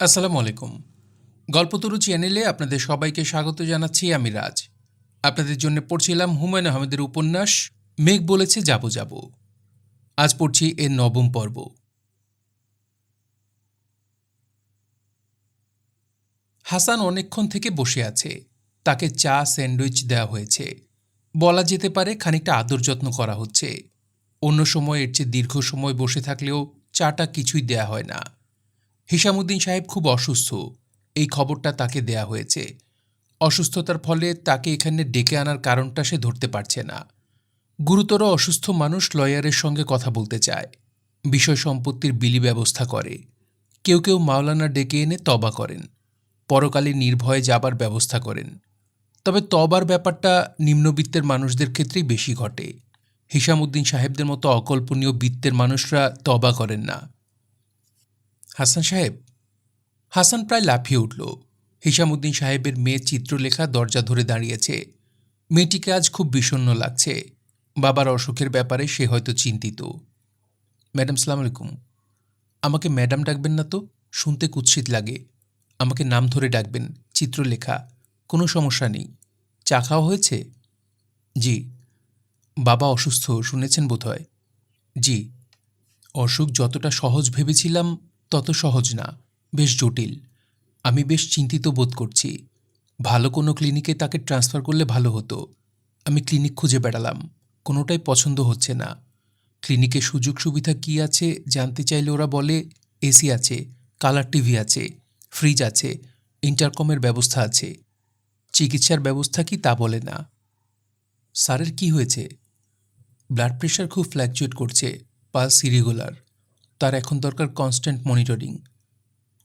আসসালামু আলাইকুম। গল্পতরু চ্যানেলে আপনাদের সবাইকে স্বাগত জানাচ্ছি। আমি রাজ। আপনাদের জন্য পড়ছিলাম হুমায়ূন আহমেদের উপন্যাস মেঘ বলেছে যাবো যাবো। আজ পড়ছি এর ৯ম পর্ব। হাসান অনেকক্ষণ থেকে বসে আছে। তাকে চা স্যান্ডউইচ দেওয়া হয়েছে। বলা যেতে পারে খানিকটা আদর যত্ন করা হচ্ছে। অন্য সময় এর চেয়ে দীর্ঘ সময় বসে থাকলেও চাটা কিছুই দেয়া হয় না। হিসামুদ্দিন সাহেব খুব অসুস্থ, এই খবরটা তাকে দেয়া হয়েছে। অসুস্থতার ফলে তাকে এখানে ডেকে আনার কারণটা সে ধরতে পারছে না। গুরুতর অসুস্থ মানুষ লয়ারের সঙ্গে কথা বলতে চায়, বিষয় সম্পত্তির বিলি ব্যবস্থা করে। কেউ কেউ মাওলানা ডেকে এনে তবা করেন, পরকালে নির্ভয়ে যাবার ব্যবস্থা করেন। তবে তবার ব্যাপারটা নিম্নবিত্তের মানুষদের ক্ষেত্রেই বেশি ঘটে। হিসামুদ্দিন সাহেবদের মতো অকল্পনীয় বিত্তের মানুষরা তবা করেন না। হাসান সাহেব। হাসান প্রায় লাফিয়ে উঠল। হিসামুদ্দিন সাহেবের মেয়ে চিত্রলেখা দরজা ধরে দাঁড়িয়েছে। মেয়েটিকে আজ খুব বিষণ্ণ লাগছে। বাবার অসুখের ব্যাপারে সে হয়তো চিন্তিত। ম্যাডাম, সালাম আলাইকুম। আমাকে ম্যাডাম ডাকবেন না তো, শুনতে কুৎসিত লাগে। আমাকে নাম ধরে ডাকবেন, চিত্রলেখা। কোনো সমস্যা নেই। চা খাওয়া হয়েছে? জি। বাবা অসুস্থ, শুনেছেন বোধহয়। জি। অসুখ যতটা সহজ ভেবেছিলাম তত সহজ না, বেশ জটিল। আমি বেশ চিন্তিত বোধ করছি। ভালো কোনো ক্লিনিকে তাকে ট্রান্সফার করলে ভালো হতো। আমি ক্লিনিক খুঁজে বেড়ালাম, কোনোটাই পছন্দ হচ্ছে না। ক্লিনিকে সুযোগ সুবিধা কী আছে জানতে চাইলে ওরা বলে এসি আছে, কালার টিভি আছে, ফ্রিজ আছে, ইন্টারকমের ব্যবস্থা আছে। চিকিৎসার ব্যবস্থা কি তা বলে না। স্যারের কি হয়েছে? ব্লাড প্রেশার খুব ফ্ল্যাকচুয়েট করছে, পালস ইরেগুলার। তার এখন দরকার কনস্ট্যান্ট মনিটরিং।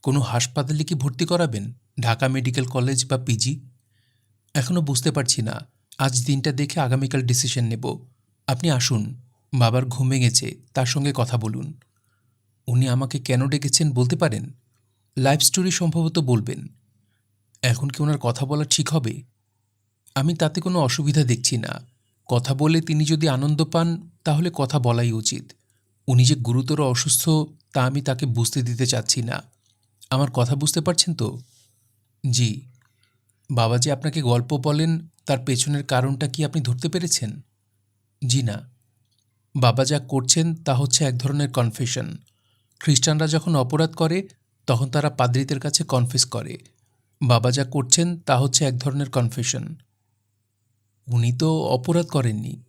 কোনো হাসপাতালে কি ভর্তি করাবেন, ঢাকা মেডিকেল কলেজ বা পিজি? এখনও বুঝতে পারছি না। আজ দিনটা দেখে আগামীকাল ডিসিশন নেব। আপনি আসুন, বাবার ঘুম ভেঙেছে, তার সঙ্গে কথা বলুন। উনি আমাকে কেন ডেকেছেন বলতে পারেন? লাইফ স্টোরি সম্ভবত বলবেন। এখন কি ওনার কথা বলা ঠিক হবে? আমি তাতে কোনো অসুবিধা দেখছি না। কথা বলে তিনি যদি আনন্দ পান তাহলে কথা বলাই উচিত। উনি যে গুরুতর অসুস্থ তা আমি তাকে বুঝতে দিতে চাচ্ছি না। আমার কথা বুঝতে পারছেন তো? জি। বাবা যে আপনাকে গল্প বলেন তার পেছনের কারণটা কি আপনি ধরতে পেরেছেন? জি না। বাবা যা করছেন তা হচ্ছে এক ধরনের কনফেশন। খ্রিস্টানরা যখন অপরাধ করে তখন তারা পাদ্রীদের কাছে কনফেস করে। বাবা যা করছেন তা হচ্ছে এক ধরনের কনফেশন। উনি তো অপরাধ করেননি।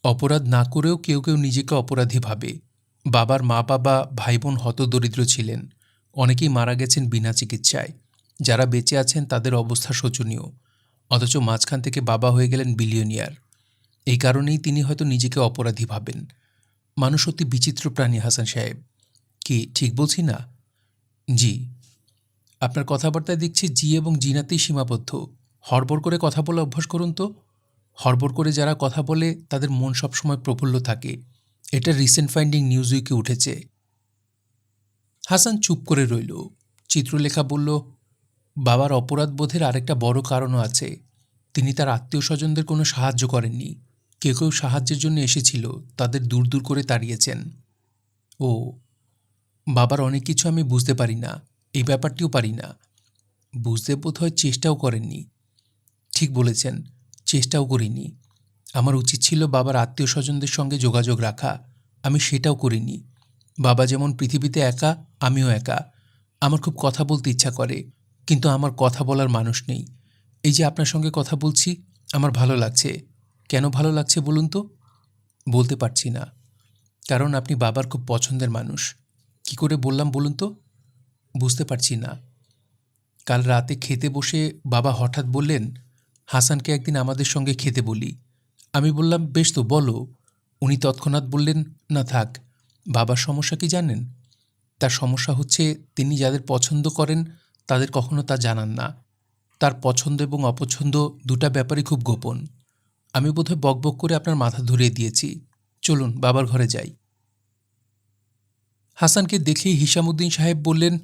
অপরাধ না করেও কেউ কেউ নিজেকে অপরাধী ভাবে। বাবার মা বাবা ভাই বোন হতদরিদ্র ছিলেন। অনেকেই মারা গেছেন বিনা চিকিৎসায়। যারা বেঁচে আছেন তাদের অবস্থা শোচনীয়। অথচ মাঝখান থেকে বাবা হয়ে গেলেন বিলিয়নিয়ার। এই কারণেই তিনি হয়তো নিজেকে অপরাধী ভাবেন। মানুষ অতি বিচিত্র প্রাণী হাসান সাহেব। কি ঠিক বলছি না? জি। আপনার কথাবার্তায় দেখছি জি এবং জিনাতেই সীমাবদ্ধ। হড়বড় করে কথা বলে অভ্যাস করুন তো। হড়বড় করে যারা কথা বলে তাদের মন সবসময় প্রফুল্ল থাকে। এটা রিসেন্ট ফাইন্ডিং নিউজ উইকে উঠেছে। হাসান চুপ করে রইল। চিত্রলেখা বলল, বাবার অপরাধবোধের আরেকটা বড় কারণও আছে। তিনি তার আত্মীয় স্বজনদের কোনো সাহায্য করেননি। কেউ কেউ সাহায্যের জন্য এসেছিল, তাদের দূর দূর করে তাড়িয়েছেন। ও, বাবার অনেক কিছু আমি বুঝতে পারি না, এই ব্যাপারটিও পারি না। বুঝতে বোধহয় চেষ্টাও করেননি। ঠিক বলেছেন, চেষ্টাও করিনি। আমার উচিত ছিল বাবার আত্মীয় স্বজনদের সঙ্গে যোগাযোগ রাখা। আমি সেটাও করিনি। বাবা যেমন পৃথিবীতে একা, আমিও একা। আমার খুব কথা বলতে ইচ্ছা করে, কিন্তু আমার কথা বলার মানুষ নেই। এই যে আপনার সঙ্গে কথা বলছি, আমার ভালো লাগছে। কেন ভালো লাগছে বলুন তো? বলতে পারছি না। কারণ আপনি বাবার খুব পছন্দের মানুষ। কি করে বললাম বলুন তো? বুঝতে পারছি না। কাল রাতে খেতে বসে বাবা হঠাৎ বললেন, হাসানকে একদিন আমাদের সঙ্গে খেতে বলি। আমি বললাম, বেশ তো, বলো। উনি তৎক্ষণাৎ বললেন, না থাক। বাবার সমস্যা কি জানেন? তার সমস্যা হচ্ছে তিনি যাদের পছন্দ করেন তাদের কখনো তা জানান না। তার পছন্দ এবং অপছন্দ দুটা ব্যাপারই খুব গোপন। আমি বোধহয় বকবক করে আপনার মাথা ধরিয়ে দিয়েছি। চলুন বাবার ঘরে যাই। হাসানকে দেখেই হিসামুদ্দিন সাহেব বললেন,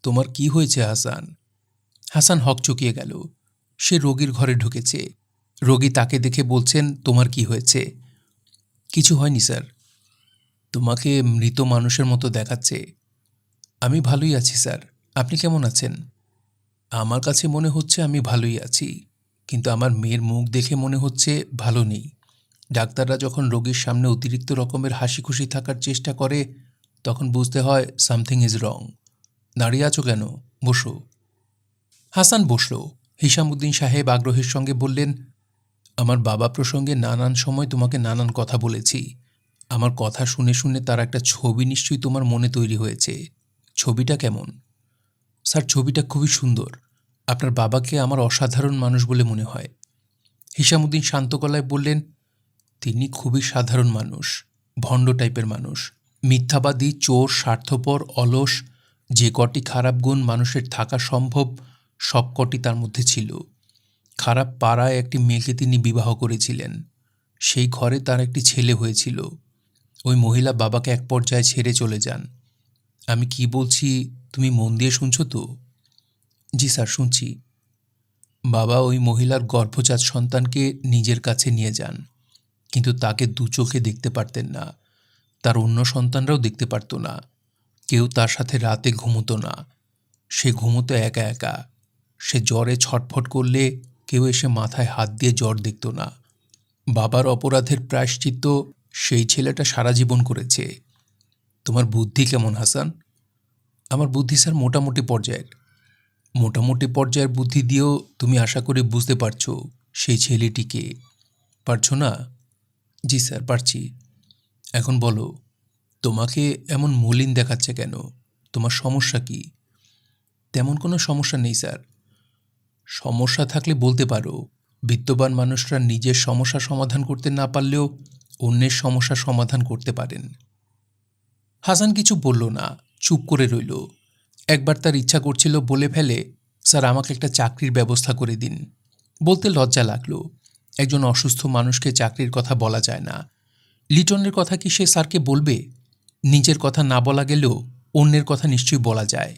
তোমার কি হয়েছে হাসান? হাসান হকচকিয়ে গেল। সে রোগীর ঘরে ঢুকেছে। রোগী তাকে দেখে বলছেন, তোমার কি হয়েছে? কিছু হয়নি স্যার। তোমাকে মৃত মানুষের মতো দেখাচ্ছে। আমি ভালোই আছি স্যার। আপনি কেমন আছেন? আমার কাছে মনে হচ্ছে আমি ভালোই আছি, কিন্তু আমার মেয়ের মুখ দেখে মনে হচ্ছে ভালো নেই। ডাক্তাররা যখন রোগীর সামনে অতিরিক্ত রকমের হাসিখুশি থাকার চেষ্টা করে, তখন বুঝতে হয় সামথিং ইজ রং। দাঁড়িয়ে আছো কেন? বসো। হাসান বসল। হিসামুদ্দিন সাহেব আগ্রহের সঙ্গে বললেন, আমার বাবা প্রসঙ্গে নানান সময় তোমাকে নানান কথা বলেছি। আমার কথা শুনে শুনে তার একটা ছবি নিশ্চয়ই তোমার মনে তৈরি হয়েছে। ছবিটা কেমন? স্যার, ছবিটা খুবই সুন্দর। আপনার বাবাকে আমার অসাধারণ মানুষ বলে মনে হয়। হিসামুদ্দিন শান্ত গলায় বললেন, তিনি খুবই সাধারণ মানুষ, ভণ্ড টাইপের মানুষ, মিথ্যাবাদী, চোর, স্বার্থপর, অলস। যে কটি খারাপ গুণ মানুষের থাকা সম্ভব সব কটি তার মধ্যে ছিল। খারাপ পাড়ায় একটি মেয়েকে তিনি বিবাহ করেছিলেন। সেই ঘরে তার একটি ছেলে হয়েছিল। ওই মহিলা বাবাকে এক পর্যায়ে ছেড়ে চলে যান। আমি কি বলছি তুমি মন দিয়ে শুনছো তো? জি স্যার, শুনছি। বাবা ওই মহিলার গর্ভজাত সন্তানকে নিজের কাছে নিয়ে যান, কিন্তু তাকে দু চোখে দেখতে পারতেন না। তার অন্য সন্তানরাও দেখতে পারত না। কেউ তার সাথে রাতে ঘুমতো না। সে ঘুমতো একা একা। সে জ্বরে ছটফট করলে কেউ এসে মাথায় হাত দিয়ে জ্বর দেখত না। বাবার অপরাধের প্রায়শ্চিত্ত সেই ছেলেটা সারা জীবন করেছে। তোমার বুদ্ধি কেমন হাসান? আমার বুদ্ধি স্যার মোটামুটি পর্যায়ের। মোটামুটি পর্যায়ের বুদ্ধি দিয়েও তুমি আশা করি বুঝতে পারছো সেই ছেলেটিকে। পারছো না? জি স্যার, পারছি। এখন বলো, তোমাকে এমন মলিন দেখাচ্ছে কেন? তোমার সমস্যা কি? তেমন কোনো সমস্যা নেই স্যার। সমস্যা থাকলে বলতে পারো। বিত্তবান মানুষরা নিজের সমস্যা সমাধান করতে না পারলেও অন্যের সমস্যা সমাধান করতে পারেন। হাসান কিছু বলল না, চুপ করে রইল। একবার তার ইচ্ছা করছিল বলে ফেলে, স্যার আমাকে একটা চাকরির ব্যবস্থা করে দিন। বলতে লজ্জা লাগলো। একজন অসুস্থ মানুষকে চাকরির কথা বলা যায় না। লিটনের কথা কি সে স্যারকে বলবে? নিজের কথা না বলা গেলেও অন্যের কথা নিশ্চয়ই বলা যায়।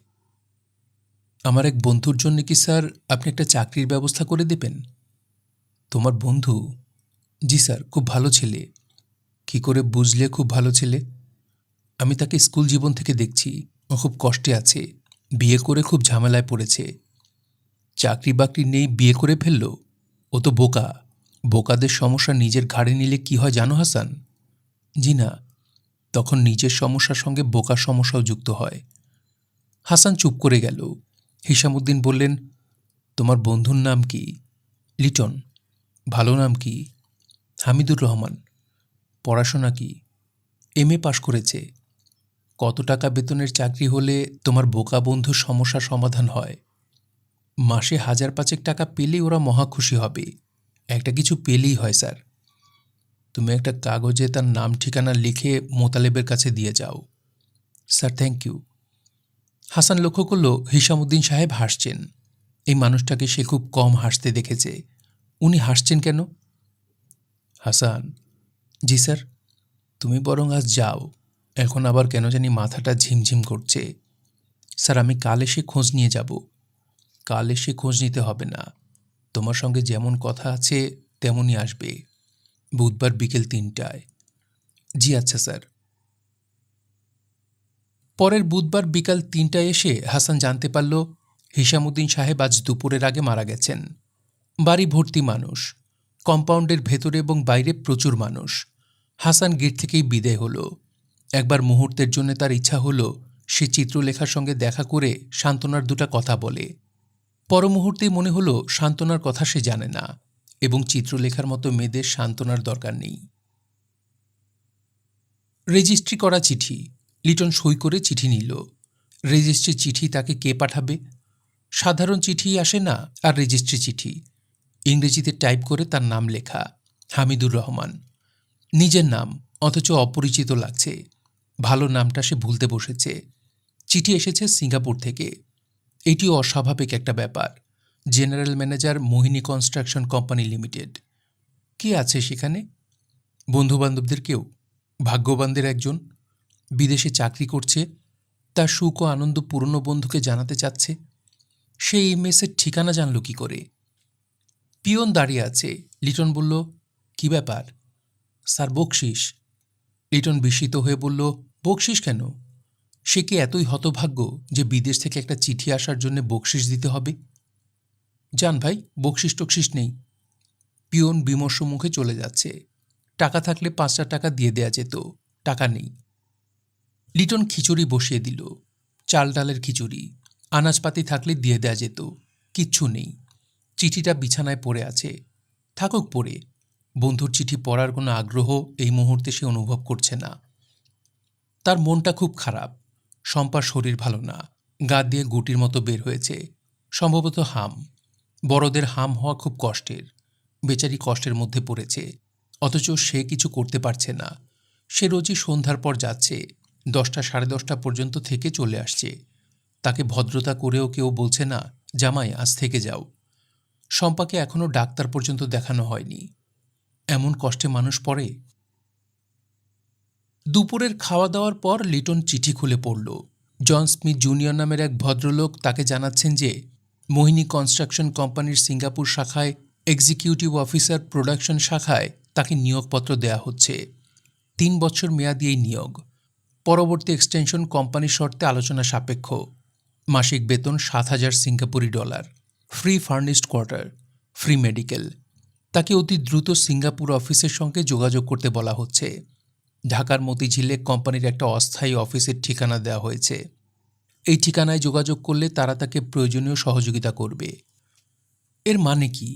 আমার এক বন্ধুর জন্য কি স্যার আপনি একটা চাকরির ব্যবস্থা করে দেবেন? তোমার বন্ধু? জি স্যার, খুব ভালো ছেলে। কি করে বুঝলে খুব ভালো ছেলে? আমি তাকে স্কুল জীবন থেকে দেখছি। ও খুব কষ্টে আছে। বিয়ে করে খুব ঝামেলায় পড়েছে। চাকরি বাকরি নেই, বিয়ে করে ফেলল। ও তো বোকা। বোকাদের সমস্যা নিজের ঘাড়ে নিলে কি হয় জানো হাসান? জি না। তখন নিজের সমস্যার সঙ্গে বোকার সমস্যাও যুক্ত হয়। হাসান চুপ করে গেল। হিসামুদ্দিন বললেন, তোমার বন্ধুর নাম কি? লিটন। ভালো নাম কি? হামিদুর রহমান। পড়াশোনা কি? এমএ পাশ করেছে। কত টাকা বেতনের চাকরি হলে তোমার বোকা বন্ধুর সমস্যার সমাধান হয়? মাসে ১,৫০০ টাকা পেলেই ওরা মহা খুশি হবে। একটা কিছু পেলেই হয় স্যার। তুমি একটা কাগজে তার নাম ঠিকানা লিখে মোতালেবের কাছে দিয়ে যাও। Sir, thank you. হাসান লক্ষ্য করল হিসামুদ্দিন সাহেব হাসছেন। এই মানুষটাকে সে খুব কম হাসতে দেখেছে। উনি হাসছেন কেন? হাসান। জি স্যার। তুমি বরং আজ যাও। এখন আবার কেন জানি মাথাটা ঝিমঝিম করছে। স্যার, আমি কাল এসে খোঁজ নিয়ে যাব। কাল এসে খোঁজ নিতে হবে না। তোমার সঙ্গে যেমন কথা আছে তেমনই আসবে। বুধবার বিকেল ৩টায়। জি আচ্ছা স্যার। পরের বুধবার বিকাল ৩টায় এসে হাসান জানতে পারল হিসামুদ্দিন সাহেব আজ দুপুরের আগে মারা গেছেন। বাড়ি ভর্তি মানুষ। কম্পাউন্ডের ভেতরে এবং বাইরে প্রচুর মানুষ। হাসান গেট থেকেই বিদায় হলো। একবার মুহূর্তের জন্য তার ইচ্ছা হলো সে চিত্রলেখার সঙ্গে দেখা করে সান্ত্বনার দুটা কথা বলে। পর মুহূর্তেই মনে হলো সান্ত্বনার কথা সে জানে না এবং চিত্রলেখার মতো মেয়েদের সান্ত্বনার দরকার নেই। রেজিস্ট্রি করা চিঠি। লিটন সই করে চিঠি নিল। রেজিস্ট্রি চিঠি তাকে কে পাঠাবে? সাধারণ চিঠি আসে না, আর রেজিস্ট্রি চিঠি। ইংরেজিতে টাইপ করে তার নাম লেখা, হামিদুর রহমান। নিজের নাম, অথচ অপরিচিত লাগছে। ভালো নামটা সে ভুলতে বসেছে। চিঠি এসেছে সিঙ্গাপুর থেকে। এটিও অস্বাভাবিক একটা ব্যাপার। জেনারেল ম্যানেজার, মোহিনী কনস্ট্রাকশন কোম্পানি লিমিটেড। কে আছে সেখানে? বন্ধুবান্ধবদের কেউ? ভাগ্যবানদের একজন। বিদেশে চাকরি করছে। তার সুখ ও আনন্দ পুরনো বন্ধুকে জানাতে চাচ্ছে। সেই মেসের ঠিকানা জানল কি করে? পিয়ন দাঁড়িয়ে আছে। লিটন বলল, কি ব্যাপার? স্যার, বকশিস। লিটন বিস্মিত হয়ে বলল, বকশিস কেন? সে কি এতই হতভাগ্য যে বিদেশ থেকে একটা চিঠি আসার জন্য বকশিস দিতে হবে? যান ভাই, বকশিস টকশিস নেই। পিয়ন বিমর্ষ মুখে চলে যাচ্ছে। টাকা থাকলে ৫টা টাকা দিয়ে দেয়া যেত, টাকা নেই। লিটন খিচুড়ি বসিয়ে দিল। চাল ডালের খিচুড়ি। আনাজপাতি থাকলে দিয়ে দেয়া যেত, কিচ্ছু নেই। চিঠিটা বিছানায় পড়ে আছে। থাকুক পড়ে। বন্ধুর চিঠি পড়ার কোনো আগ্রহ এই মুহূর্তে সে অনুভব করছে না। তার মনটা খুব খারাপ। শম্পার শরীর ভালো না, গা দিয়ে গুটির মতো বের হয়েছে, সম্ভবত হাম। বড়দের হাম হওয়া খুব কষ্টের। বেচারি কষ্টের মধ্যে পড়েছে, অথচ সে কিছু করতে পারছে না। সে রোজই সন্ধ্যার পর যাচ্ছে, 10টা সাড়ে 10টা পর্যন্ত থেকে চলে আসছে। তাকে ভদ্রতা করেও কেউ বলছে না, জামাই আজ থেকে যাও। শম্পাকে এখনও ডাক্তার পর্যন্ত দেখানো হয়নি। এমন কষ্টে মানুষ পড়ে। দুপুরের খাওয়া দাওয়ার পর লিটন চিঠি খুলে পড়ল। জন স্মিথ জুনিয়র নামের এক ভদ্রলোক তাকে জানাচ্ছেন যে মোহিনী কনস্ট্রাকশন কোম্পানির সিঙ্গাপুর শাখায় এক্সিকিউটিভ অফিসার প্রোডাকশন শাখায় তাকে নিয়োগপত্র দেয়া হচ্ছে। 3 বছর মেয়াদী এই নিয়োগ। পরবর্তী এক্সটেনশন কোম্পানির শর্তে আলোচনা সাপেক্ষ। মাসিক বেতন 7,000 সিঙ্গাপুরি dollar. Free furnished quarter, free medical. তাকে অতি দ্রুত সিঙ্গাপুর অফিসের সঙ্গে যোগাযোগ করতে বলা হচ্ছে। ঢাকার মতিঝিলে কোম্পানির একটা অস্থায়ী অফিসের ঠিকানা দেওয়া হয়েছে। এই ঠিকানায় যোগাযোগ করলে তারা তাকে প্রয়োজনীয় সহযোগিতা করবে। এর মানে কি?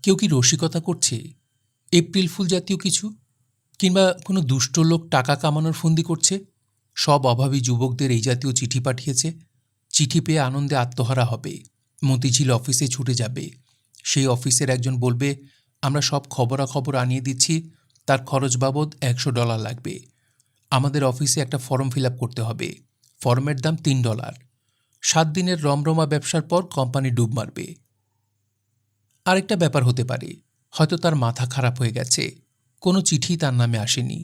কেউ কি রসিকতা করছে? এপ্রিল ফুল জাতীয় কিছু? কিংবা কোনো দুষ্ট লোক টাকা কামানোর ফন্দি করছে? সব অভাবী যুবকদের এই জাতীয় চিঠি পাঠিয়েছে। চিঠি পেয়ে আনন্দে আত্মহারা হবে, মতিঝিল অফিসে ছুটে যাবে। সেই অফিসের একজন বলবে, আমরা সব খবরাখবর আনিয়ে দিচ্ছি, তার খরচ বাবদ $100 লাগবে। আমাদের অফিসে একটা ফর্ম ফিল আপ করতে হবে, ফর্মের দাম $3। 7 দিনের রমরমা ব্যবসার পর কোম্পানি ডুব মারবে। আরেকটা ব্যাপার হতে পারে, হয়তো তার মাথা খারাপ হয়ে গেছে, কোনো চিঠি তার নামে আসেনি,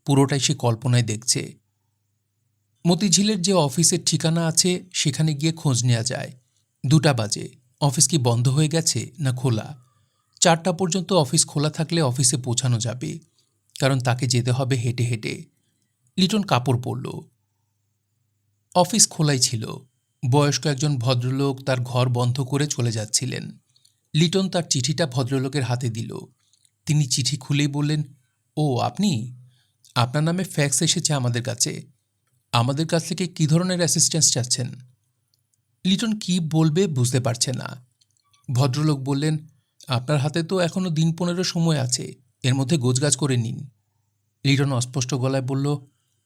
পুরোটাই সে কল্পনায় দেখছে। মতিঝিলের যে অফিসের ঠিকানা আছে সেখানে গিয়ে খোঁজ নেওয়া যায়। 2টা বাজে। অফিস কি বন্ধ হয়ে গেছে না খোলা? 4টা পর্যন্ত অফিস খোলা থাকলে অফিসে পৌঁছানো যাবে, কারণ তাকে যেতে হবে হেঁটে হেঁটে। লিটন কাপড় পরল। অফিস খোলাই ছিল। বয়স্ক একজন ভদ্রলোক তার ঘর বন্ধ করে চলে যাচ্ছিলেন। লিটন তার চিঠিটা ভদ্রলোকের হাতে দিল। তিনি চিঠি খুলেই বললেন, ও আপনি? আপনার নামে ফ্যাক্স এসেছে আমাদের কাছে। আমাদের কাছ থেকে কী ধরনের অ্যাসিস্ট্যান্স চাচ্ছেন? লিটন কি বলবে বুঝতে পারছে না। ভদ্রলোক বললেন, আপনার হাতে তো এখনও দিন 15 সময় আছে, এর মধ্যে গোছগাছ করে নিন। লিটন অস্পষ্ট গলায় বলল,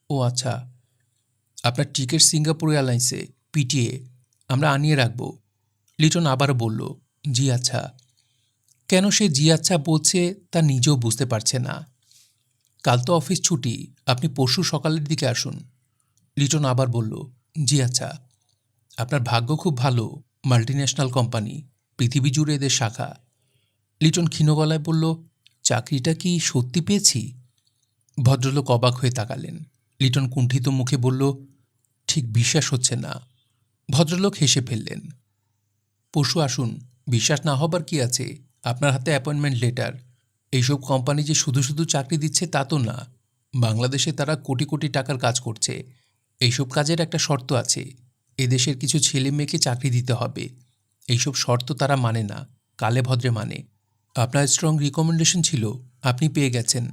ও আচ্ছা, আপনার টিকিট সিঙ্গাপুর এয়ারলাইন্সে, পিটিএ, আমরা আনিয়ে রাখব। লিটন আবারও বলল, জি আচ্ছা। কেন সে জি আচ্ছা বলছে তা নিজেও বুঝতে পারছে না। কাল তো অফিস ছুটি, আপনি পরশু সকালের দিকে আসুন। লিটন আবার বলল, জি আচ্ছা। আপনার ভাগ্য খুব ভালো, মাল্টিন্যাশনাল কোম্পানি, পৃথিবী জুড়ে এদের শাখা। লিটন ক্ষীণ গলায় বলল, চাকরিটা কি সত্যি পেয়েছি? ভদ্রলোক অবাক হয়ে তাকালেন। লিটন কুণ্ঠিত মুখে বলল, ঠিক বিশ্বাস হচ্ছে না। ভদ্রলোক হেসে ফেললেন। পরশু আসুন, বিশ্বাস না হবার কি আছে? আপনার হাতে অ্যাপয়েন্টমেন্ট লেটার। এইসব কোম্পানি যে শুধু শুধু চাকরি দিচ্ছে তা তো না। বাংলাদেশে তারা কোটি কোটি টাকার কাজ করছে। এইসব কাজের একটা শর্ত আছে, এদেশের কিছু ছেলে মেয়েকে চাকরি দিতে হবে। এইসব শর্ত তারা মানে না, কালে ভদ্রে মানে। আপনার স্ট্রং রিকমেন্ডেশন ছিল, আপনি পেয়ে গেছেন।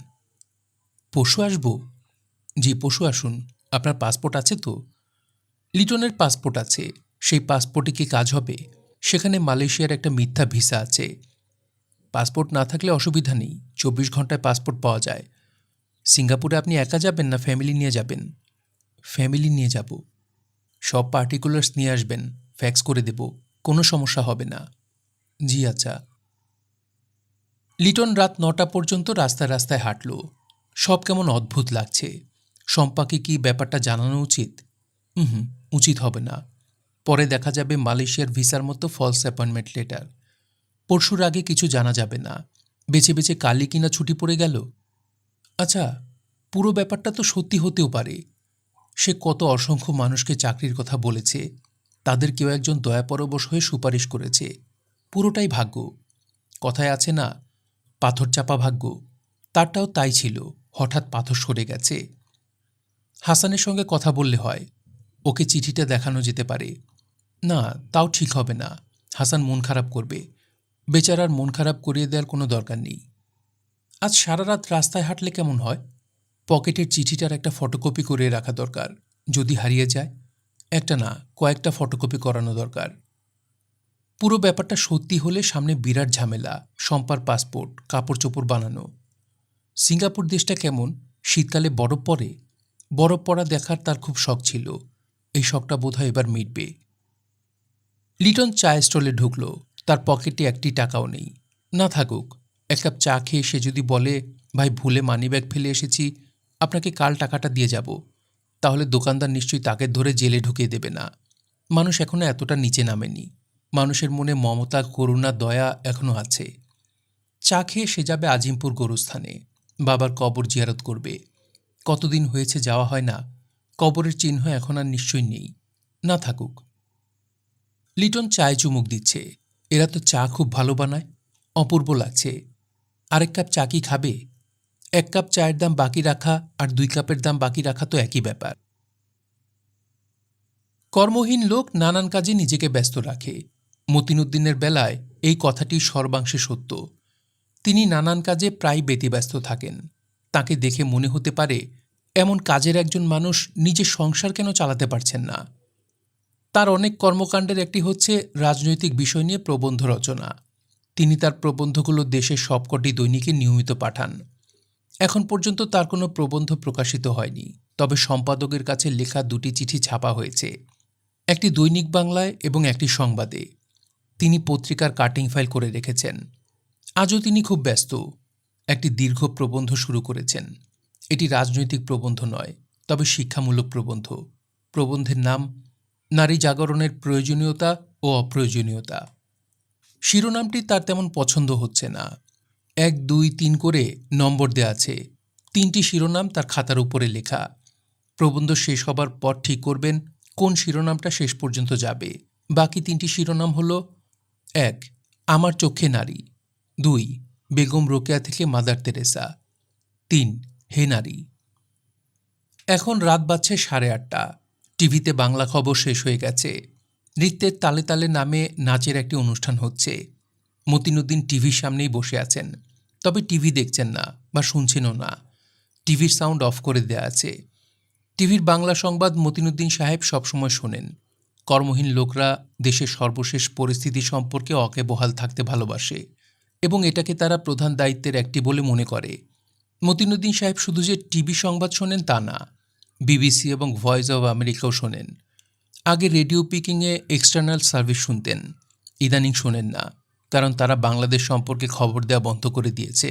পরশু আসব? জি, পরশু আসুন। আপনার পাসপোর্ট আছে তো? লিটনের পাসপোর্ট আছে। সেই পাসপোর্টে কি কাজ হবে? সেখানে মালয়েশিয়ার একটা মিথ্যা ভিসা আছে। পাসপোর্ট না থাকলে অসুবিধা নেই, 24 ঘন্টায় পাসপোর্ট পাওয়া যায়। সিঙ্গাপুরে আপনি একা যাবেন না ফ্যামিলি নিয়ে যাবেন? ফ্যামিলি নিয়ে যাব। সব পার্টিকুলার্স নিয়ে আসবেন, ফ্যাক্স করে দেব, কোনো সমস্যা হবে না। জি আচ্ছা। লিটন রাত 9টা পর্যন্ত রাস্তায় রাস্তায় হাঁটল। সব কেমন অদ্ভুত লাগছে। শম্পাকে কি ব্যাপারটা জানানো উচিত? হুম, উচিত হবে না। পরে দেখা যাবে মালয়েশিয়ার ভিসার মতো ফলস অ্যাপয়েন্টমেন্ট লেটার। পরশুর আগে কিছু জানা যাবে না। বেছে বেছে কালই কিনা ছুটি পড়ে গেল। আচ্ছা, পুরো ব্যাপারটা তো সত্যি হতেও পারে। সে কত অসংখ্য মানুষকে চাকরির কথা বলেছে, তাদের কেউ একজন দয়াপরবশ হয়ে সুপারিশ করেছে। পুরোটাই ভাগ্য। কথায় আছে না, পাথর চাপা ভাগ্য, তারটাও তাই ছিল। হঠাৎ পাথর সরে গেছে। হাসানের সঙ্গে কথা বললে হয়। ওকে চিঠিটা দেখানো যেতে পারে। না, তাও ঠিক হবে না। হাসান মন খারাপ করবে। বেচারার মন খারাপ করিয়ে দেওয়ার কোনো দরকার নেই। আজ সারা রাত রাস্তায় হাঁটলে কেমন হয়? পকেটের চিঠিটার একটা ফটোকপি করে রাখা দরকার। যদি হারিয়ে যায়, একটা না কয়েকটা ফটোকপি করানো দরকার। পুরো ব্যাপারটা সত্যি হলে সামনে বিরাট ঝামেলা, শম্পার পাসপোর্ট, কাপড় চোপড় বানানো। সিঙ্গাপুর দেশটা কেমন? শীতকালে বরফ পড়ে? বরফ পড়া দেখার তার খুব শখ ছিল। এই শখটা বোধহয় এবার মিটবে। লিটন চায়ের স্টলে ঢুকল। তার পকেটে একটি টাকাও নেই। না থাকুক, এক কাপ চা খেয়ে সে যদি বলে, ভাই ভুলে মানিব্যাগ ফেলে এসেছি, আপনাকে কাল টাকাটা দিয়ে যাব, তাহলে দোকানদার নিশ্চয়ই তাকে ধরে জেলে ঢুকিয়ে দেবে না। মানুষ এখনো এতটা নিচে নামেনি। মানুষের মনে মমতা, করুণা, দয়া এখনো আছে। চা খেয়ে সে যাবে আজিমপুর গোরস্থানে। বাবার কবর জিয়ারত করবে। কতদিন হয়েছে যাওয়া হয় না। কবরের চিহ্ন এখন আর নিশ্চয়ই নেই। না থাকুক। লিটন চায়ে চুমুক দিচ্ছে। এরা তো চা খুব ভালো বানায়। অপূর্ব লাগছে। আরেক কাপ চা কি খাবে? এক কাপ চায়ের দাম বাকি রাখা আর 2 কাপের দাম বাকি রাখা তো একই ব্যাপার। কর্মহীন লোক নানান কাজে নিজেকে ব্যস্ত রাখে। মতিনুদ্দিনের বেলায় এই কথাটি সর্বাংশে সত্য। তিনি নানান কাজে প্রায় ব্যতিব্যস্ত থাকেন। তাকে দেখে মনে হতে পারে এমন কাজের একজন মানুষ নিজের সংসার কেন চালাতে পারছেন না। তার অনেক কর্মকাণ্ডের একটি হচ্ছে রাজনৈতিক বিষয় নিয়ে প্রবন্ধ রচনা। তিনি তার প্রবন্ধগুলো দেশের সবকটি দৈনিকে নিয়মিত পাঠান। এখন পর্যন্ত তার কোনো প্রবন্ধ প্রকাশিত হয়নি, তবে সম্পাদকের কাছে লেখা 2টি চিঠি ছাপা হয়েছে, একটি দৈনিক বাংলায় এবং একটি সংবাদে। তিনি পত্রিকার কাটিং ফাইল করে রেখেছেন। আজও তিনি খুব ব্যস্ত। একটি দীর্ঘ প্রবন্ধ শুরু করেছেন। এটি রাজনৈতিক প্রবন্ধ নয়, তবে শিক্ষামূলক প্রবন্ধ। প্রবন্ধের নাম নারী জাগরণের প্রয়োজনীয়তা ও অপ্রয়োজনীয়তা। শিরোনামটি তার তেমন পছন্দ হচ্ছে না। 1, 2, 3 করে নম্বর দেয়া আছে। 3টি শিরোনাম তার খাতার উপরে লেখা। প্রবন্ধ শেষ হবার পর ঠিক করবেন কোন শিরোনামটা শেষ পর্যন্ত যাবে। বাকি 3টি শিরোনাম হল: 1, আমার চোখে নারী; 2, বেগম রোকেয়া থেকে মাদার তেরেসা; 3, হে নারী। এখন রাত বাজছে 8:30। টিভিতে বাংলা খবর শেষ হয়ে গেছে। নৃত্যের তালে তালে নামে নাচের একটি অনুষ্ঠান হচ্ছে। মতিনুদ্দিন টিভির সামনেই বসে আছেন, তবে টিভি দেখছেন না বা শুনছেনও না। টিভির সাউন্ড অফ করে দেয়া আছে। টিভির বাংলা সংবাদ মতিনুদ্দিন সাহেব সবসময় শোনেন। কর্মহীন লোকরা দেশের সর্বশেষ পরিস্থিতি সম্পর্কে অকেবহাল থাকতে ভালোবাসে এবং এটাকে তারা প্রধান দায়িত্বের একটি বলে মনে করে। মতিনুদ্দিন সাহেব শুধু যে টিভি সংবাদ শোনেন তা না, বিবিসি এবং ভয়েস অব আমেরিকাও শোনেন। আগে রেডিও পিকিংয়ে এক্সটার্নাল সার্ভিস শুনতেন, ইদানিং শোনেন না, কারণ তারা বাংলাদেশ সম্পর্কে খবর দেওয়া বন্ধ করে দিয়েছে।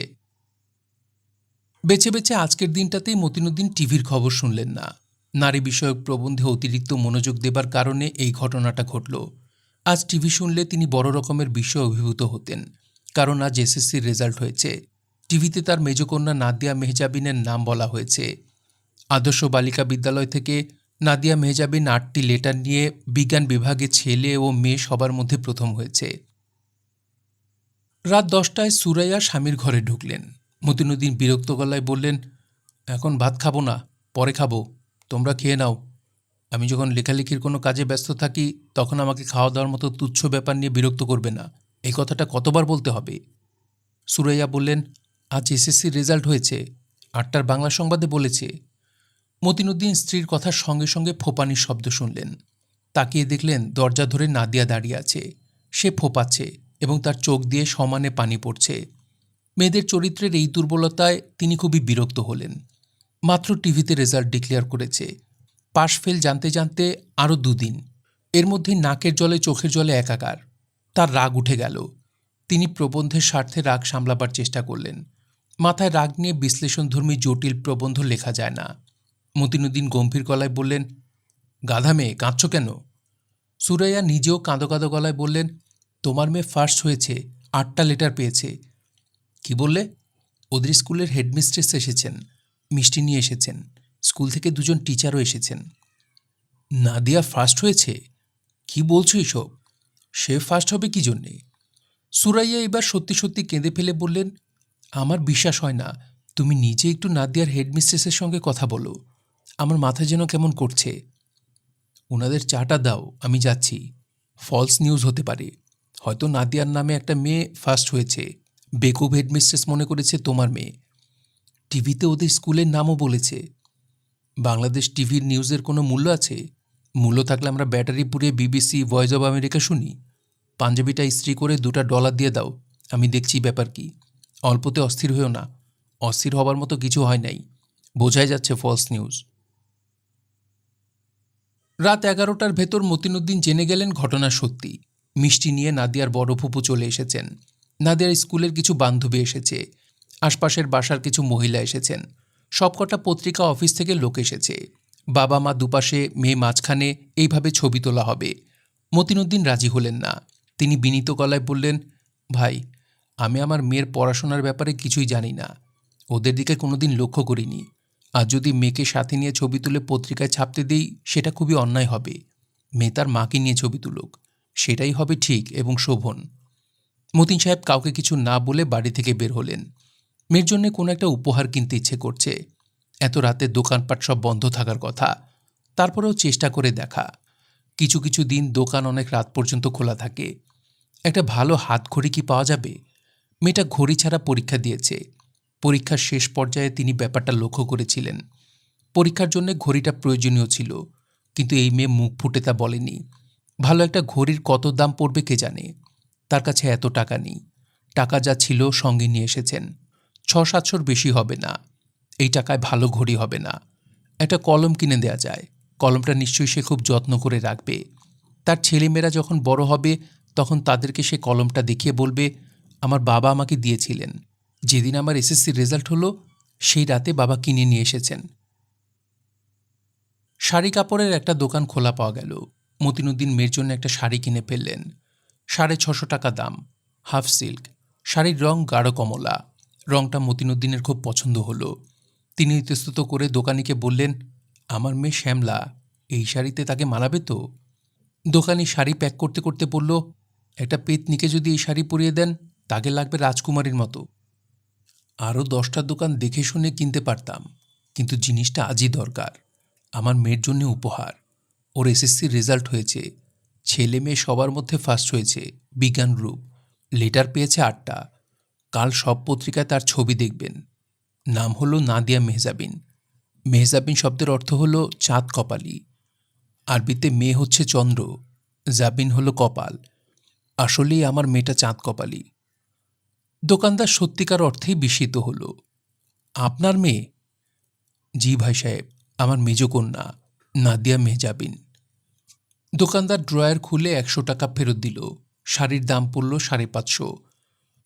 বেছে বেছে আজকের দিনটাতেই মতিনুদ্দিন টিভির খবর শুনলেন না। নারী বিষয়ক প্রবন্ধে অতিরিক্ত মনোযোগ দেবার কারণে এই ঘটনাটা ঘটল। আজ টিভি শুনলে তিনি বড় রকমের বিষয়ে অভিভূত হতেন, কারণ আজ এসএসসির রেজাল্ট হয়েছে। টিভিতে তার মেজকন্যা নাদিয়া মেহজাবিনের নাম বলা হয়েছে। আদর্শ বালিকা বিদ্যালয় থেকে নাদিয়া মেহজাবিন 8টি লেটার নিয়ে বিজ্ঞান বিভাগে ছেলে ও মেয়ে সবার মধ্যে প্রথম হয়েছে। রাত 10টায় সুরাইয়া স্বামীর ঘরে ঢুকলেন। মতিনুদ্দিন বিরক্ত গলায় বললেন, এখন ভাত খাবো না, পরে খাবো, তোমরা খেয়ে নাও। আমি যখন লেখালেখির কোনো কাজে ব্যস্ত থাকি তখন আমাকে খাওয়া দাওয়ার মতো তুচ্ছ ব্যাপার নিয়ে বিরক্ত করবে না। এই কথাটা কতবার বলতে হবে? সুরাইয়া বললেন, আজ এসএসসির রেজাল্ট হয়েছে, 8টার বাংলা সংবাদে বলেছে। মতিনুদ্দিন স্ত্রীর কথার সঙ্গে সঙ্গে ফোঁপানির শব্দ শুনলেন। তাকিয়ে দেখলেন দরজা ধরে নাদিয়া দাঁড়িয়ে আছে। সে ফোঁপাচ্ছে এবং তার চোখ দিয়ে সমানে পানি পড়ছে। মেয়েদের চরিত্রের এই দুর্বলতায় তিনি খুবই বিরক্ত হলেন। মাত্র টিভিতে রেজাল্ট ডিক্লেয়ার করেছে। পাশ ফেল জানতে জানতে আরও 2 দিন। এর মধ্যেই নাকের জলে চোখের জলে একাকার। তার রাগ উঠে গেল। তিনি প্রবন্ধের স্বার্থে রাগ সামলাবার চেষ্টা করলেন। মাথায় রাগ নিয়ে বিশ্লেষণধর্মী জটিল প্রবন্ধ লেখা যায় না। মতিনুদ্দিন গম্ভীর গলায় বললেন, গাধা মেয়ে, কাঁদছ কেন? সুরাইয়া নিজেও কাঁদো কাঁদো গলায় বললেন, তোমার মেয়ে ফার্স্ট হয়েছে, 8টা লেটার পেয়েছে। কি বললে? ওদের স্কুলের হেডমিস্ট্রেস এসেছেন, মিষ্টি নিয়ে এসেছেন। স্কুল থেকে 2 জন টিচারও এসেছেন। নাদিয়া ফার্স্ট হয়েছে? কি বলছো এসব? সে ফার্স্ট হবে কি জন্যে? সুরাইয়া এবার সত্যি সত্যি কেঁদে ফেলে বললেন, আমার বিশ্বাস হয় না। তুমি নিজে একটু নাদিয়ার হেডমিস্ট্রেসের সঙ্গে কথা বলো। আমার মাথা যেন কেমন করছে। ওনাদের চাটা দাও, আমি যাচ্ছি। ফলস নিউজ হতে পারে। হয়তো নাদিয়ার নামে একটা মেয়ে ফার্স্ট হয়েছে। বেকুব হেডমিস্ট্রেস মনে করেছে তোমার মেয়ে। টিভিতে ওদের স্কুলের নামও বলেছে। বাংলাদেশ টিভির নিউজের কোনো মূল্য আছে? মূল্য থাকলে আমরা ব্যাটারি পুড়িয়ে বিবিসি, ভয়েস অব আমেরিকা শুনি। পাঞ্জাবিটা ইস্ত্রি করে $2 দিয়ে দাও, আমি দেখছি ব্যাপার কি। অল্পতে অস্থির হয়েও না। অস্থির হবার মতো কিছু হয় নাই। বোঝাই যাচ্ছে ফলস নিউজ। রাত 11টার ভেতর মতিনুদ্দিন জেনে গেলেন ঘটনা সত্যি। মিষ্টি নিয়ে নাদিয়ার বড় ফুপু চলে এসেছেন। নাদিয়ার স্কুলের কিছু বান্ধবী এসেছে। আশপাশের বাসার কিছু মহিলা এসেছেন। সবকটা পত্রিকা অফিস থেকে লোক এসেছে। বাবা মা দুপাশে, মেয়ে মাঝখানে, এইভাবে ছবি তোলা হবে। মতিনুদ্দিন রাজি হলেন না। তিনি বিনীত গলায় বললেন, ভাই, আমি আমার মেয়ের পড়াশোনার ব্যাপারে কিছুই জানি না। ওদের দিকে কোনোদিন লক্ষ্য করিনি। আর যদি মেয়েকে সাথে নিয়ে ছবি তুলে পত্রিকায় ছাপতে দিই, সেটা খুবই অন্যায় হবে। মেয়ে তার মাকে নিয়ে ছবি তুলুক, সেটাই হবে ঠিক এবং শোভন। মতিন সাহেব কাউকে কিছু না বলে বাড়ি থেকে বের হলেন। মেয়ের জন্য কোনো একটা উপহার কিনতে ইচ্ছে করছে। এত রাতে দোকানপাট সব বন্ধ থাকার কথা, তারপরেও চেষ্টা করে দেখা। কিছু কিছু দিন দোকান অনেক রাত পর্যন্ত খোলা থাকে। একটা ভালো হাত ঘড়ি কি পাওয়া যাবে? মেয়েটা ঘড়ি ছাড়া পরীক্ষা দিয়েছে। পরীক্ষার শেষ পর্যায়ে তিনি ব্যাপারটা লক্ষ্য করেছিলেন। পরীক্ষার জন্য ঘড়িটা প্রয়োজনীয় ছিল, কিন্তু এই মেয়ে মুখ ফুটে তা বলেনি। ভালো একটা ঘড়ির কত দাম পড়বে কে জানে। তার কাছে এত টাকা নেই। টাকা যা ছিল সঙ্গে নিয়ে এসেছেন। 600-700 বেশি হবে না। এই টাকায় ভালো ঘড়ি হবে না। একটা কলম কিনে দেয়া যায়। কলমটা নিশ্চয়ই সে খুব যত্ন করে রাখবে। তার ছেলেমেয়েরা যখন বড় হবে, তখন তাদেরকে সে কলমটা দেখিয়ে বলবে, আমার বাবা আমাকে দিয়েছিলেন। যেদিন আমার এসএসসির রেজাল্ট হলো, সেই রাতে বাবা কিনে নিয়ে এসেছেন। শাড়ি কাপড়ের একটা দোকান খোলা পাওয়া গেল। মতিনুদ্দিন মেয়ের জন্য একটা শাড়ি কিনে ফেললেন। 650 টাকা দাম, হাফ সিল্ক। শাড়ির রং গাঢ় কমলা। রংটা মতিনুদ্দিনের খুব পছন্দ হলো। তিনি ইতস্তত করে দোকানিকে বললেন, আমার মেয়ে শ্যামলা, এই শাড়িতে তাকে মানাবে তো? দোকানি শাড়ি প্যাক করতে করতে বলল, একটা পেতনিকে যদি এই শাড়ি পরিয়ে দেন, তাকে লাগবে রাজকুমারীর মতো। আরও 10টা দোকান দেখে শুনে কিনতে পারতাম, কিন্তু জিনিসটা আজই দরকার। আমার মেয়ের জন্য উপহার। ওর এসএসসির রেজাল্ট হয়েছে। ছেলে মেয়ে সবার মধ্যে ফার্স্ট হয়েছে, বিজ্ঞান গ্রুপ। লেটার পেয়েছে 8টা। কাল সব পত্রিকায় তার ছবি দেখবেন। নাম হলো নাদিয়া মেহজাবিন। মেহজাবিন শব্দের অর্থ হলো চাঁদ কপালি। আরবিতে মেয়ে হচ্ছে চন্দ্র, জাবিন হলো কপাল। আসলেই আমার মেয়েটা চাঁদ কপালি। দোকানদার সত্যিকার অর্থেই বিস্মিত হল। আপনার মেয়ে? জি ভাই সাহেব, আমার মেজ কন্যা নাদিয়া মেহজাবিন। দোকানদার ড্রয়ার খুলে 100 টাকা ফেরত দিল। শাড়ির দাম পড়ল 550।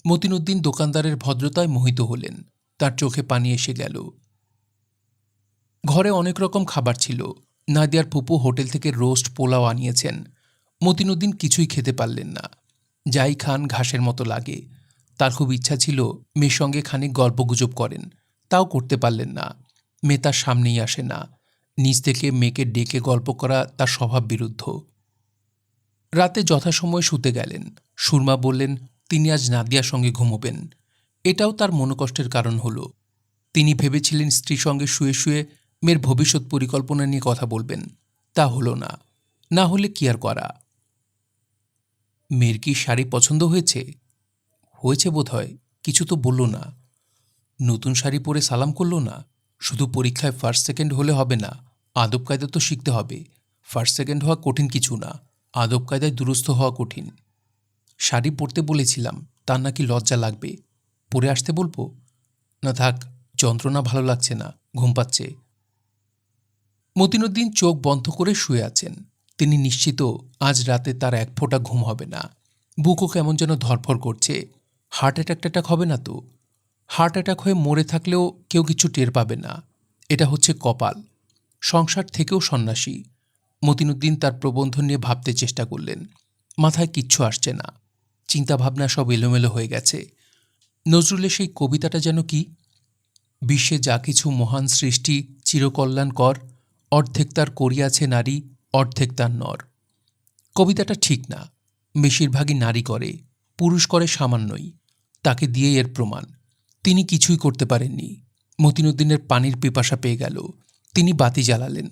মতিনুদ্দিন দোকানদারের ভদ্রতায় মোহিত হলেন। তার চোখে পানি এসে গেল। ঘরে অনেক রকম খাবার ছিল। নাদিয়ার ফুপু হোটেল থেকে রোস্ট পোলাও আনিয়েছেন। মতিনুদ্দিন কিছুই খেতে পারলেন না। যাই খান ঘাসের মতো লাগে। তার খুব ইচ্ছা ছিল মেয়ের সঙ্গে খানিক গল্পগুজব করেন, তাও করতে পারলেন না। মেয়ে তার সামনেই আসে না। নিজ থেকে মেয়েকে ডেকে গল্প করা তার স্বভাব বিরুদ্ধ। রাতে যথাসময়ে শুতে গেলেন। সুরমা বললেন তিনি আজ নাদিয়ার সঙ্গে ঘুমোবেন। এটাও তার মনোকষ্টের কারণ হল। তিনি ভেবেছিলেন স্ত্রীর সঙ্গে শুয়ে শুয়ে মেয়ের ভবিষ্যৎ পরিকল্পনা নিয়ে কথা বলবেন। তা হলো না। না হলে কি আর করা। মেয়ের কি শাড়ি পছন্দ হয়েছে? হয়েছে বোধহয়, কিছু তো বলল না। নতুন শাড়ি পরে সালাম করল না। শুধু পরীক্ষায় ফার্স্ট সেকেন্ড হলে হবে না, আদব কায়দা তো শিখতে হবে। ফার্স্ট সেকেন্ড হওয়া কঠিন কিছু না, আদব কায়দায় দুরস্থ হওয়া কঠিন। শাড়ি পরতে বলেছিলাম, তার নাকি লজ্জা লাগবে। পরে আসতে বলবো? না থাক, যন্ত্রণা ভালো লাগছে না, ঘুম পাচ্ছে। মতিনুদ্দিন চোখ বন্ধ করে শুয়ে আছেন। তিনি নিশ্চিত আজ রাতে তার এক ফোঁটা ঘুম হবে না। বুকও কেমন যেন ধরফর করছে। হার্ট অ্যাটাক হবে না তো? হার্ট অ্যাটাক হয়ে মরে থাকলেও কেউ কিছু টের পাবে না। এটা হচ্ছে কপাল। সংসার থেকেও সন্ন্যাসী। মতিনুদ্দিন তার প্রবন্ধ নিয়ে ভাবতে চেষ্টা করলেন। মাথায় কিচ্ছু আসছে না। চিন্তাভাবনা সব এলোমেলো হয়ে গেছে। নজরুলের সেই কবিতাটা যেন কি, বিশ্বে যা কিছু মহান সৃষ্টি চিরকল্যাণকর, অর্ধেক তার করিয়াছে নারী, অর্ধেক তার নর। কবিতাটা ঠিক না। বেশিরভাগই নারী করে, পুরুষ করে সামান্যই। তাকে দিয়েই এর প্রমাণ। তিনি কিছুই করতে পারেননি। মতিনুদ্দিনের পানির পিপাসা পেয়ে গেল। তিনি বাতি জ্বালালেন।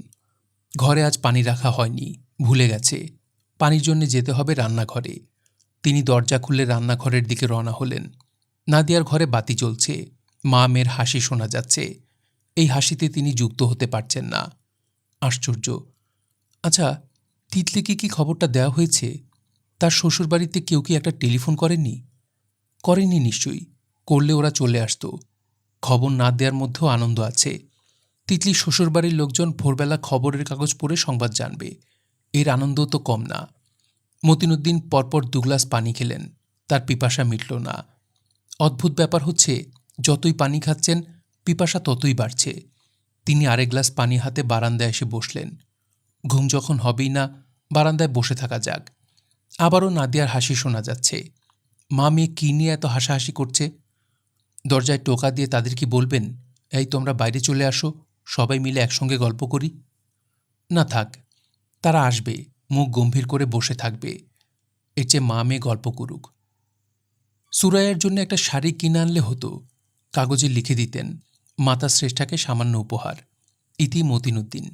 ঘরে আজ পানি রাখা হয়নি, ভুলে গেছে। পানির জন্য যেতে হবে রান্নাঘরে। তিনি দরজা খুলে রান্নাঘরের দিকে রওনা হলেন। নাদিয়ার ঘরে বাতি জ্বলছে, মা মেয়ের হাসি শোনা যাচ্ছে। এই হাসিতে তিনি যুক্ত হতে পারছেন না। আশ্চর্য! আচ্ছা, তিতলিকে কি খবরটা দেওয়া হয়েছে? তার শ্বশুরবাড়িতে কেউ কি একটা টেলিফোন করেনি? করেনি নিশ্চয়ই, করলে ওরা চলে আসতো। খবর না দেওয়ার মধ্যেও আনন্দ আছে। তিতলির শ্বশুরবাড়ির লোকজন ভোরবেলা খবরের কাগজ পড়ে সংবাদ জানবে, এর আনন্দ তো কম না। মতিনুদ্দিন পরপর 2 গ্লাস পানি খেলেন, তার পিপাসা মিটল না। অদ্ভুত ব্যাপার হচ্ছে, যতই পানি খাচ্ছেন পিপাসা ততই বাড়ছে। তিনি আরেক গ্লাস পানি হাতে বারান্দায় এসে বসলেন। ঘুম যখন হবেই না, বারান্দায় বসে থাকা যাক। আবারও নাদিয়ার হাসি শোনা যাচ্ছে। মা মেয়ে কী নিয়ে এত হাসাহাসি করছে? দরজায় টোকা দিয়ে তাদের কি বলবেন, এই তোমরা বাইরে চলে আসো, সবাই মিলে একসঙ্গে গল্প করি? না থাক, তারা আসবে, মুখ গম্ভীর করে বসে থাকবে। এর চেয়ে মা মেয়ে গল্প করুক। সুরাইয়ার জন্য একটা শাড়ি কিনে আনলে হতো, কাগজে লিখে দিতেন, মাতা শ্রেষ্ঠাকে সামান্য উপহার, ইতি মতিনুদ্দিন।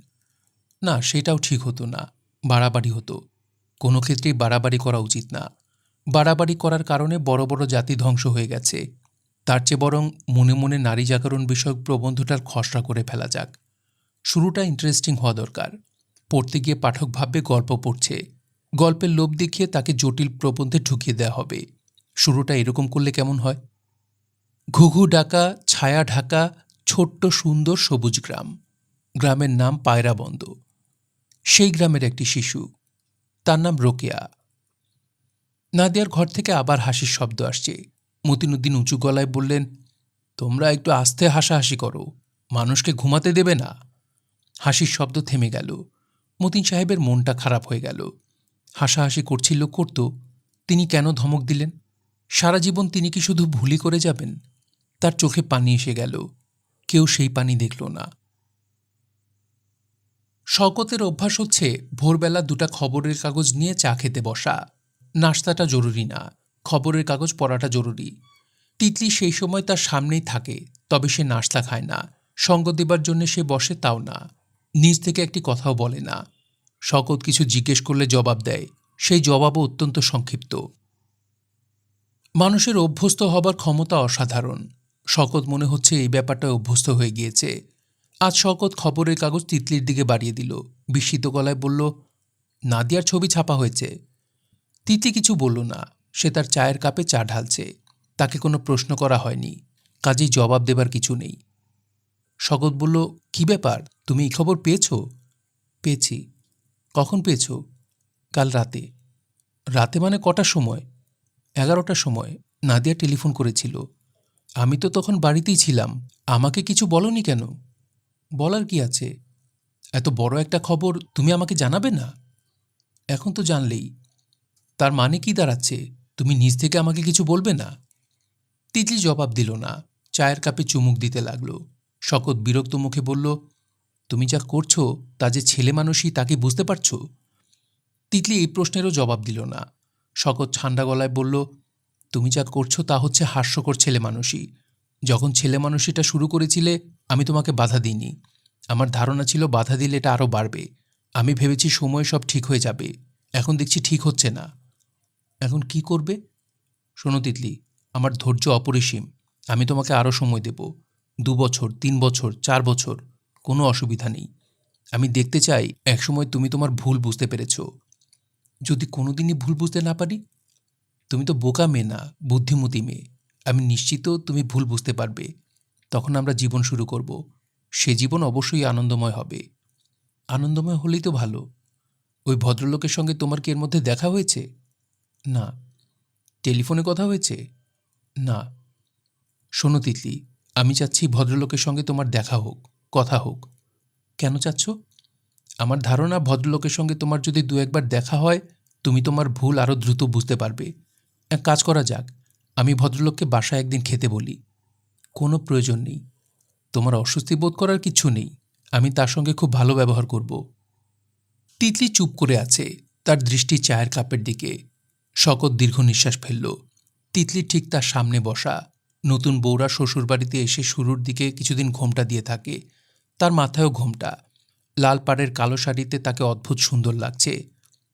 না, সেটাও ঠিক হতো না, বাড়াবাড়ি হতো। কোনো ক্ষেত্রেই বাড়াবাড়ি করা উচিত না। বাড়াবাড়ি করার কারণে বড় বড় জাতি ধ্বংস হয়ে গেছে। তার চেয়ে বরং মনে মনে নারী জাগরণ বিষয়ক প্রবন্ধটার খসড়া করে ফেলা যাক। শুরুটা ইন্টারেস্টিং হওয়া দরকার। পড়তে গিয়ে পাঠক ভাববে গল্প পড়ছে। গল্পের লোভ দেখিয়ে তাকে জটিল প্রবন্ধে ঢুকিয়ে দেওয়া হবে। শুরুটা এরকম করলে কেমন হয়? ঘুঘু ডাকা, ছায়া ঢাকা, ছোট্ট সুন্দর সবুজ গ্রাম। গ্রামের নাম পায়রাবন্দ। সেই গ্রামের একটি শিশু, তার নাম রোকেয়া। নাদিয়ার ঘর থেকে আবার হাসির শব্দ আসছে। মতিনুদ্দিন উঁচু গলায় বললেন, তোমরা একটু আস্তে হাসাহাসি করো, মানুষকে ঘুমাতে দেবে না। হাসির শব্দ থেমে গেল। মতিন সাহেবের মনটা খারাপ হয়ে গেল। হাসাহাসি করছিল করত, তিনি কেন ধমক দিলেন? সারা জীবন তিনি কি শুধু ভুলই করে যাবেন? তার চোখে পানি এসে গেল। কেউ সেই পানি দেখল না। শওকতের অভ্যাস হচ্ছে ভোরবেলা 2টা খবরের কাগজ নিয়ে চা খেতে বসা। নাশতাটা জরুরি না, খবরের কাগজ পড়াটা জরুরি। তিতলি সেই সময় তার সামনেই থাকে, তবে সে নাশতা খায় না। সঙ্গ দেবার জন্য সে বসে, তাও না। নিজ থেকে একটি কথাও বলে না। শওকত কিছু জিজ্ঞেস করলে জবাব দেয়, সেই জবাবও অত্যন্ত সংক্ষিপ্ত। মানুষের অভ্যস্ত হবার ক্ষমতা অসাধারণ। শওকত মনে হচ্ছে এই ব্যাপারটা অভ্যস্ত হয়ে গিয়েছে। আজ শওকত খবরের কাগজ তিতলির দিকে বাড়িয়ে দিল, বিস্মিত গলায় বলল, নাদিয়ার ছবি ছাপা হয়েছে। তিতলি কিছু বলল না, সে তার চায়ের কাপে চা ঢালছে। তাকে কোনো প্রশ্ন করা হয়নি, কাজেই জবাব দেবার কিছু নেই। শওকত বলল, কি ব্যাপার, তুমি এই খবর পেয়েছ? পেয়েছি। কখন পেয়েছ? কাল রাতে। রাতে মানে কটার সময়? 11টার সময়। নাদিয়া টেলিফোন করেছিল। আমি তো তখন বাড়িতেই ছিলাম। আমাকে কিছু বলনি কেন? বলার কি আছে? এত বড় একটা খবর তুমি আমাকে জানাবে না? এখন তো জানলেই। তার মানে কি দাঁড়াচ্ছে, তুমি নিজ থেকে আমাকে কিছু বলবে না? তিতলি জবাব দিল না, চায়ের কাপে চুমুক দিতে লাগলো। শওকত বিরক্ত মুখে বলল, তুমি যা করছো তা যে ছেলে মানুষই, তাকে বুঝতে পারছো? তিতলি এই প্রশ্নেরও জবাব দিল না। শওকত ঠান্ডা গলায় বলল, তুমি যা করছো তা হচ্ছে হাস্যকর ছেলে মানুষই। যখন ছেলে মানুষিটা শুরু করেছিলে আমি তোমাকে বাধা দিইনি। আমার ধারণা ছিল বাধা দিলে এটা আরও বাড়বে। আমি ভেবেছি সময়ে সব ঠিক হয়ে যাবে। এখন দেখছি ঠিক হচ্ছে না। এখন কি করবে? শোনো তিতলি, আমার ধৈর্য অপরিসীম। আমি তোমাকে আরও সময় দেব, 2 বছর, 3 বছর, 4 বছর, কোনো অসুবিধা নেই। আমি দেখতে চাই একসময় তুমি তোমার ভুল বুঝতে পেরেছ। যদি কোনোদিনই ভুল বুঝতে না পারি? তুমি তো বোকা মেয়ে না, বুদ্ধিমতী মেয়ে। আমি নিশ্চিত তুমি ভুল বুঝতে পারবে। তখন আমরা জীবন শুরু করব। সে জীবন অবশ্যই আনন্দময় হবে। আনন্দময় হলেই তো ভালো। ওই ভদ্রলোকের সঙ্গে তোমার কি এর মধ্যে দেখা হয়েছে? না। টেলিফোনে কথা হয়েছে? না। শোনো তিতলি, আমি চাচ্ছি ভদ্রলোকের সঙ্গে তোমার দেখা হোক, কথা হোক। কেন চাচ্ছ? আমার ধারণা ভদ্রলোকের সঙ্গে তোমার যদি 2-1 বার দেখা হয়, তুমি তোমার ভুল আরও দ্রুত বুঝতে পারবে। এক কাজ করা যাক, আমি ভদ্রলোককে বাসায় একদিন খেতে বলি। কোনো প্রয়োজন নেই। তোমার অস্বস্তি বোধ করার কিচ্ছু নেই। আমি তার সঙ্গে খুব ভালো ব্যবহার করব। তিতলি চুপ করে আছে, তার দৃষ্টি চায়ের কাপের দিকে। শওকত দীর্ঘ নিঃশ্বাস ফেলল। তিতলি ঠিক তার সামনে বসা। নতুন বউরা শ্বশুরবাড়িতে এসে শুরুর দিকে কিছুদিন ঘোমটা দিয়ে থাকে। তার মাথায়ও ঘোমটা। লাল পাড়ের কালো শাড়িতে তাকে অদ্ভুত সুন্দর লাগছে।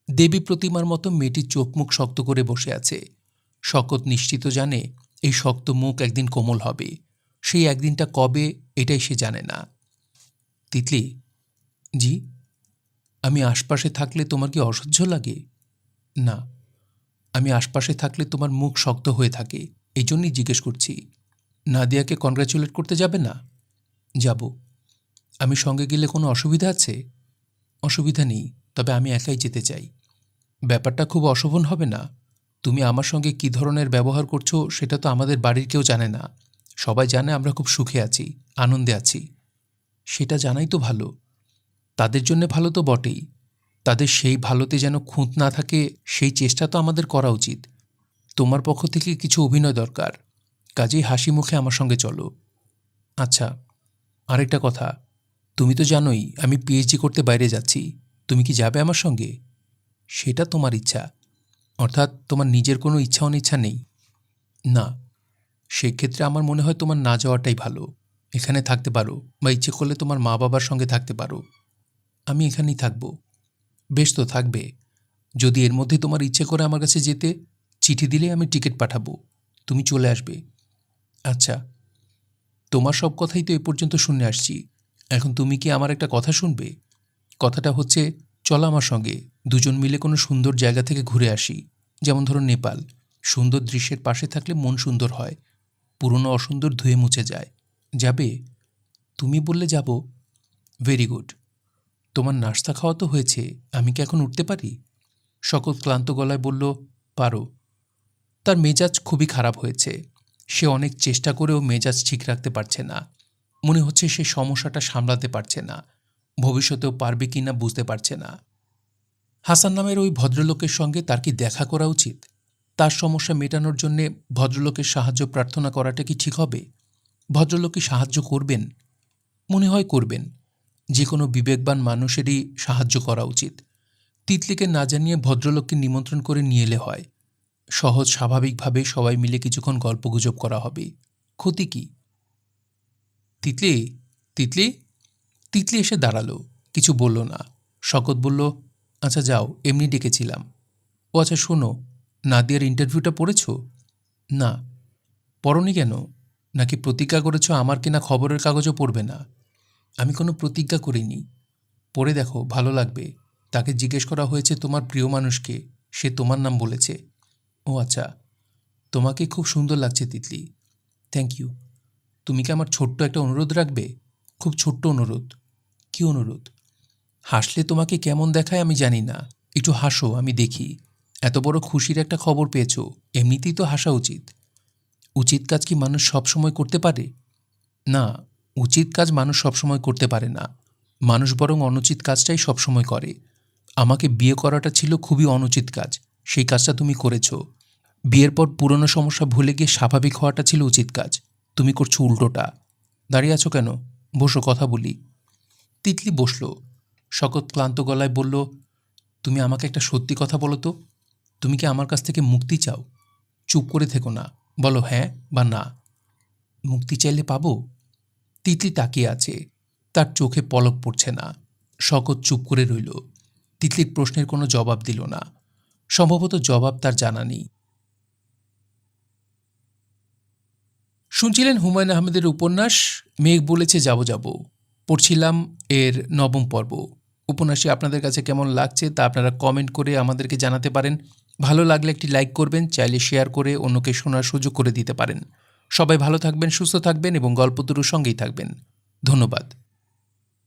দেবী প্রতিমার মতো মেয়েটির চোখ মুখ শক্ত করে বসে আছে। শকত নিশ্চিত জানে এই শক্ত মুখ একদিন কোমল হবে। সেই একদিনটা কবে এটাই সে জানে না। তিতলি, জি? আমি আশপাশে থাকলে তোমার কি অসহ্য লাগে? না, আমি আশপাশে থাকলে তোমার মুখ শক্ত হয়ে থাকে, এই জন্যই জিজ্ঞেস করছি। নাদিয়াকে কনগ্রাচুলেট করতে যাবে না? যাব। আমি সঙ্গে গেলে কোনো অসুবিধা আছে? অসুবিধা নেই, তবে আমি একাই যেতে চাই। ব্যাপারটা খুব অশোভন হবে না? তুমি আমার সঙ্গে কী ধরনের ব্যবহার করছো সেটা তো আমাদের বাড়ির কেউ জানে না। সবাই জানে আমরা খুব সুখে আছি, আনন্দে আছি। সেটা জানাই তো ভালো। তাদের জন্যে ভালো তো বটেই। তাদের সেই ভালোতে যেন খুঁত না থাকে সেই চেষ্টা তো আমাদের করা উচিত। তোমার পক্ষ থেকে কিছু অভিনয় দরকার, কাজেই হাসি মুখে আমার সঙ্গে চলো। আচ্ছা, আরেকটা কথা, তুমি তো জানোই আমি পিএইচডি করতে বাইরে যাচ্ছি। তুমি কি যাবে আমার সঙ্গে? সেটা তোমার ইচ্ছা, অর্থাৎ তোমার নিজের কোনো ইচ্ছা অনিচ্ছা নেই? না, সেক্ষেত্রে আমার মনে হয় তোমার না যাওয়াটাই ভালো। এখানে থাকতে পারো, বা ইচ্ছে করলে তোমার মা বাবার সঙ্গে থাকতে পারো। আমি এখানেই থাকব। বেশ তো, থাকবে। যদি এর মধ্যে তোমার ইচ্ছে করে আমার কাছে যেতে, চিঠি দিলে আমি টিকিট পাঠাবো, তুমি চলে আসবে। আচ্ছা, তোমার সব কথাই তো এ পর্যন্ত শুনে আসছি। এখন তুমি কি আমার একটা কথা শুনবে? কথাটা হচ্ছে, চলো আমার সঙ্গে, দুজন মিলে কোনো সুন্দর জায়গা থেকে ঘুরে আসি। যেমন ধরো নেপাল। সুন্দর দৃশ্যের পাশে থাকলে মন সুন্দর হয়, পুরনো অসুন্দর ধুয়ে মুছে যায়। যাবে? তুমি বললে যাব। Very good. তোমার নাস্তা খাওয়া তো হয়েছে, আমি কি এখন উঠতে পারি? শকত ক্লান্ত গলায় বলল, পারো। তার মেজাজ খুবই খারাপ হয়েছে। সে অনেক চেষ্টা করেও মেজাজ ঠিক রাখতে পারছে না। মনে হচ্ছে সে সমস্যাটা সামলাতে পারছে না, ভবিষ্যতেও পারবে কি না বুঝতে পারছে না। হাসান নামের ওই ভদ্রলোকের সঙ্গে তার কি দেখা করা উচিত? তার সমস্যা মেটানোর জন্যে ভদ্রলোকের সাহায্য প্রার্থনা করাটা কি ঠিক হবে? ভদ্রলোক কি সাহায্য করবেন? মনে হয় করবেন। যে কোনো বিবেকবান মানুষেরই সাহায্য করা উচিত। তিতলিকে না জানিয়ে ভদ্রলোককে নিমন্ত্রণ করে নিয়ে এলে হয়। সহজ স্বাভাবিকভাবে সবাই মিলে কিছুক্ষণ গল্পগুজব করা হবে। ক্ষতি কি? তিতলি, তিতলি। তিতলি এসে দাঁড়ালো, কিছু বলল না। শকত বলল, আচ্ছা যাও, এমনি ডেকেছিলাম। ও আচ্ছা শোনো, নাদিয়ার ইন্টারভিউটা পড়েছ? না। পড়নি কেন? নাকি প্রতিজ্ঞা করেছ আমার কেনা খবরের কাগজও পড়বে না? আমি কোনো প্রতিজ্ঞা করিনি। পড়ে দেখো, ভালো লাগবে। তাকে জিজ্ঞেস করা হয়েছে তোমার প্রিয় মানুষকে, সে তোমার নাম বলেছে। ও আচ্ছা, তোমাকে খুব সুন্দর লাগছে তিতলি। Thank you. তুমি কি আমার ছোট্ট একটা অনুরোধ রাখবে? খুব ছোট্ট অনুরোধ। কী অনুরোধ? হাসলে তোমাকে কেমন দেখায় আমি জানি না, একটু হাসো, আমি দেখি। এত বড় খুশির একটা খবর পেয়েছো, এমনিতেই তো হাসা উচিত। উচিত কাজ কি মানুষ সবসময় করতে পারে? না, উচিত কাজ মানুষ সবসময় করতে পারে না। মানুষ বরং অনুচিত কাজটাই সবসময় করে। আমাকে বিয়ে করাটা ছিল খুবই অনুচিত কাজ, সেই কাজটা তুমি করেছ। বিয়ের পর পুরনো সমস্যা ভুলে গিয়ে স্বাভাবিক হওয়াটা ছিল উচিত কাজ, তুমি করছো উল্টোটা। দাঁড়িয়ে আছো কেন? বসো, কথা বলি। তিতলি বসল। শকত ক্লান্ত গলায় বলল, তুমি আমাকে একটা সত্যি কথা বলো তো, তুমি কি আমার কাছ থেকে মুক্তি চাও? চুপ করে থেকো না, বলো হ্যাঁ বা না। মুক্তি চাইলে পাবো? তিতলি তাকিয়ে আছে, তার চোখে পলক পড়ছে না। শকত চুপ করে রইল। তিতলির প্রশ্নের কোনো জবাব দিল না। সম্ভবত জবাব তার জানা নেই। শুনছিলেন হুমায়ুন আহমেদের উপন্যাস মেঘ বলেছে যাব যাব। পড়ছিলাম এর ৯ম পর্ব। উপন্যাসটি আপনাদের কাছে কেমন লাগছে তা আপনারা কমেন্ট করে আমাদেরকে জানাতে পারেন। ভালো লাগলে একটি লাইক করবেন, চাইলে শেয়ার করে অন্যকে শোনার সুযোগ করে দিতে পারেন। সবাই ভালো থাকবেন, সুস্থ থাকবেন এবং গল্পতরুর সঙ্গেই থাকবেন। ধন্যবাদ।